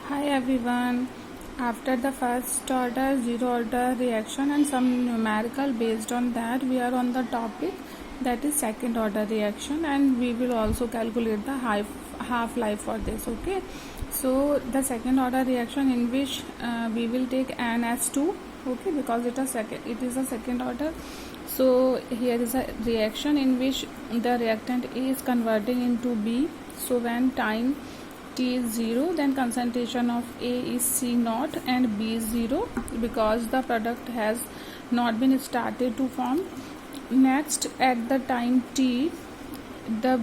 Hi everyone. After the first order, zero order reaction and some numerical based on that, we are on the topic that is second order reaction, and we will also calculate the half life for this. Okay, so the second order reaction in which we will take N as 2. Okay, because it is a second order. So here is a reaction in which the reactant A is converting into B. So when time T is 0, then concentration of A is C naught and B is 0 because the product has not been started to form. Next, at the time T, the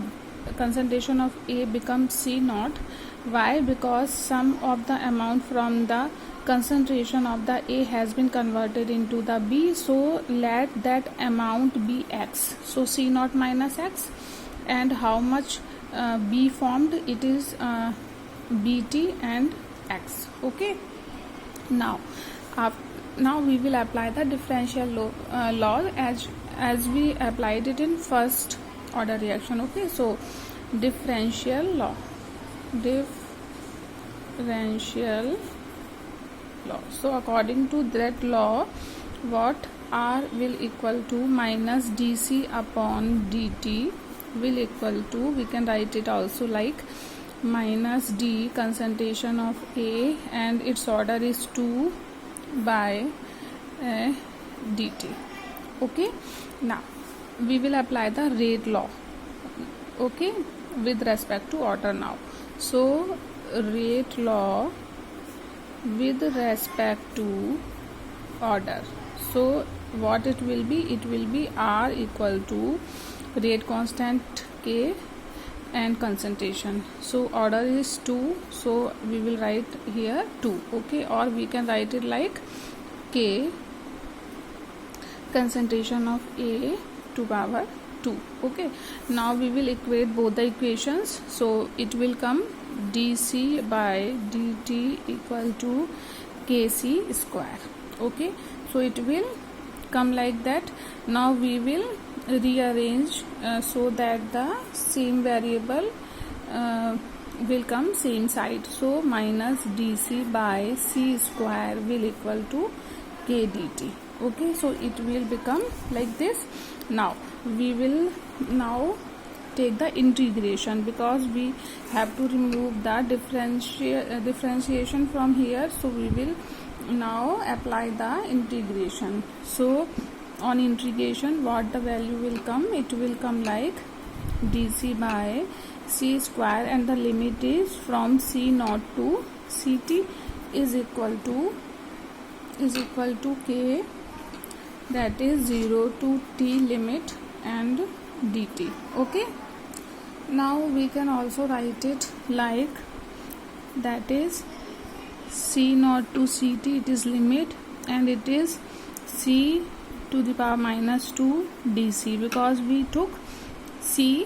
concentration of A becomes C naught. Why? Because sum of the amount from the concentration of the A has been converted into the B, so let that amount be X. So C naught minus X, and how much B formed, it is BT and X. Okay, now we will apply the differential law as we applied it in first order reaction. Okay, so differential law. So according to that law, what R will equal to minus dC upon dt will equal to, we can write it also like minus d concentration of A and its order is 2 by dt. Okay, now we will apply the rate law, okay, with respect to order now. So rate law with respect to order, so what it will be R equal to rate constant K and concentration. So order is 2, so we will write here 2. Okay, or we can write it like K concentration of A to power 2. Okay, now we will equate both the equations, so it will come dC by dt equal to kc square. Okay, so it will come like that. Now we will rearrange so that the same variable will come same side. So minus dC by c square will equal to k dt. Okay, so it will become like this. Now we will take the integration because we have to remove the differentiation from here. So we will now apply the integration. So on integration, what the value will come, it will come like dC by c square, and the limit is from c naught to ct is equal to k, that is 0 to t limit and dt. Okay, now we can also write it like, that is c naught to ct, it is limit, and it is c to the power minus 2 dc because we took c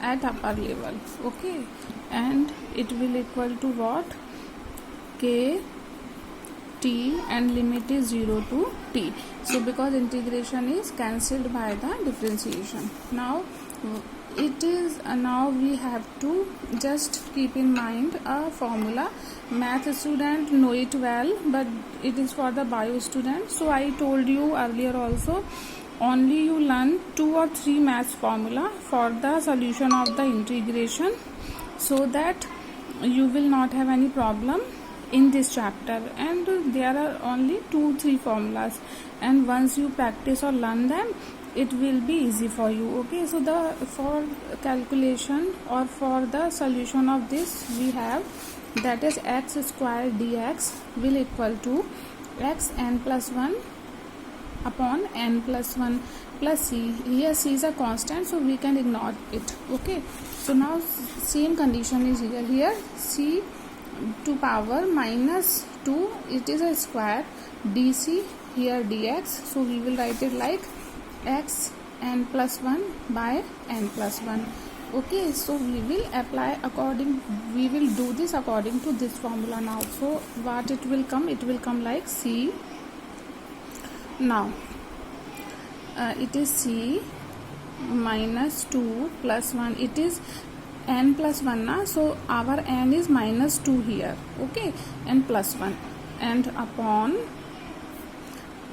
at upper level. Okay, and it will equal to what, k t, and limit is 0 to t. So because integration is cancelled by the differentiation. Now it is now we have to just keep in mind a formula. Math student know it well, but it is for the bio student. So I told you earlier also, only you learn 2 or 3 math formula for the solution of the integration, so that you will not have any problem in this chapter. And there are only 2-3 formulas, and once you practice or learn them, it will be easy for you. Okay, so for calculation or for the solution of this, we have, that is x square dx will equal to x n plus 1 upon n plus 1 plus c. Here c is a constant, so we can ignore it. Okay, so now same condition is here c to power minus 2, it is a square, dc here dx, so we will write it like x n plus 1 by n plus 1. Okay, so we will do this according to this formula now. So what it will come like c. Now it is c minus 2 plus 1, it is n plus 1 na, so our n is minus 2 here, okay, n plus 1 and upon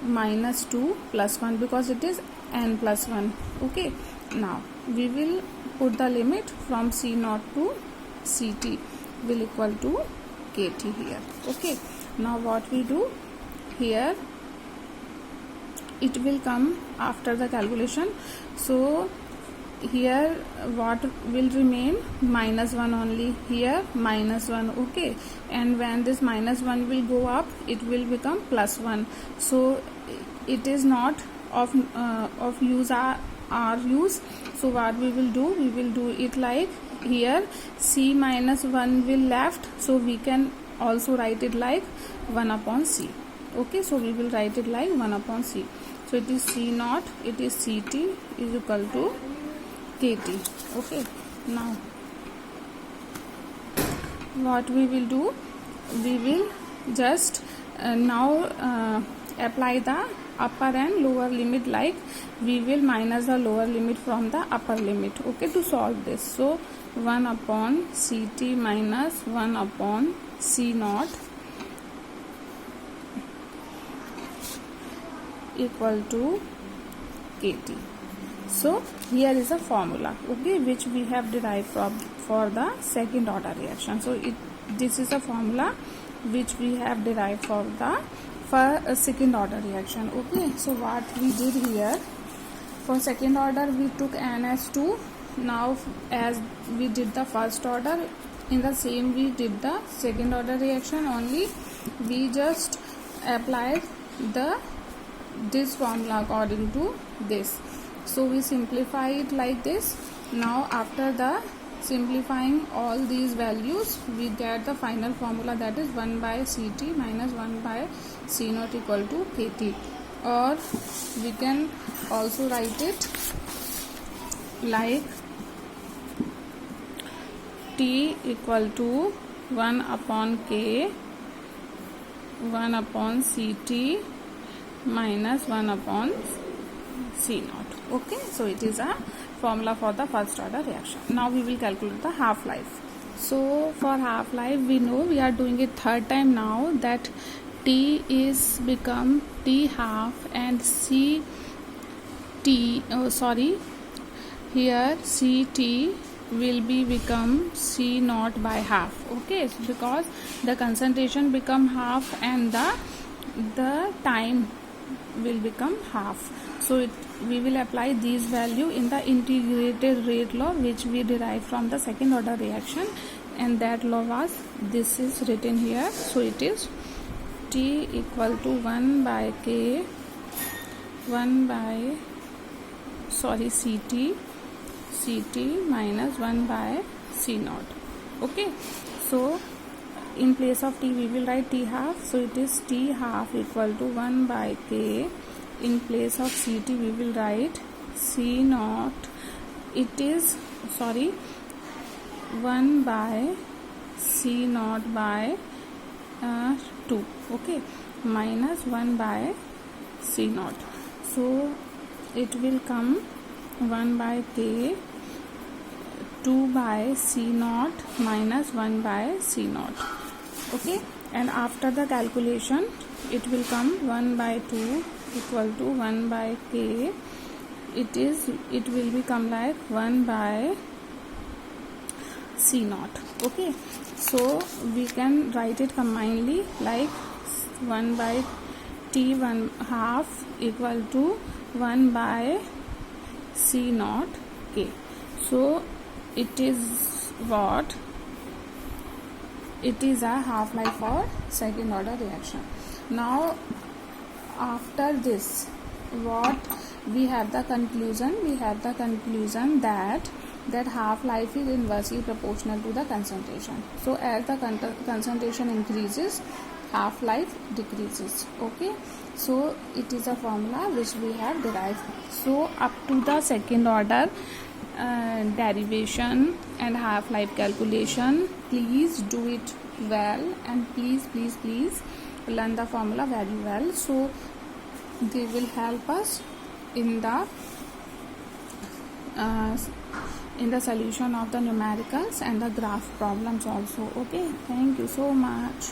minus 2 plus 1 because it is n plus 1, okay. Now we will put the limit from C0 to Ct will equal to Kt here, okay. Now what we do here, it will come after the calculation, so here what will remain, minus 1 only, here minus 1, okay, and when this minus 1 will go up it will become plus 1, so it is not of use our use. So what we will do it like here C minus 1 will left, so we can also write it like 1 upon C, okay. So we will write it like 1 upon C, so it is C0, it is Ct is equal to Kt, okay. Now what we will do, we will just now apply the upper and lower limit, like we will minus the lower limit from the upper limit, okay, to solve this. So 1 upon Ct minus 1 upon C0 equal to Kt. So here is a formula, okay, which we have derived from for the second order reaction. So this is a formula which we have derived for a second order reaction, okay. So what we did here, for second order we took n as 2. Now as we did the first order, in the same we did the second order reaction, only we just applied this formula according to this. So we simplify it like this. Now after the simplifying all these values, we get the final formula, that is 1 by Ct minus 1 by C0 equal to Kt, or we can also write it like T equal to 1 upon K 1 upon Ct minus 1 upon C0, okay. So it is a formula for the first order reaction. Now we will calculate the half life. So for half life, we know we are doing it third time now, that T is become T half and here Ct will be become C0 by half, okay, so because the concentration become half and the time will become half. So we will apply these value in the integrated rate law, which we derived from the second order reaction, and that law was, this is written here. So it is T equal to 1 by K 1 by Ct minus 1 by C0, okay. So in place of T we will write T half, so it is T half equal to 1 by K. In place of Ct we will write C0, it is 1 by C0 by 2, okay, minus 1 by C0. So it will come 1 by K 2 by C0 minus 1 by C0, okay. And after the calculation it will come 1 by 2 equal to 1 by K, it will become like 1 by C0, okay. So we can write it combinedly like 1 by T1 half equal to 1 by C0 K. So it is what? It is a half life for second order reaction. Now after this, what we have the conclusion? We have the conclusion that half life is inversely proportional to the concentration. So as the concentration increases, half life decreases, okay. So it is a formula which we have derived. So up to the second order derivation and half life calculation, please do it well, and please learn the formula very well, so they will help us in the in the solution of the numericals and the graph problems also. Okay, thank you so much.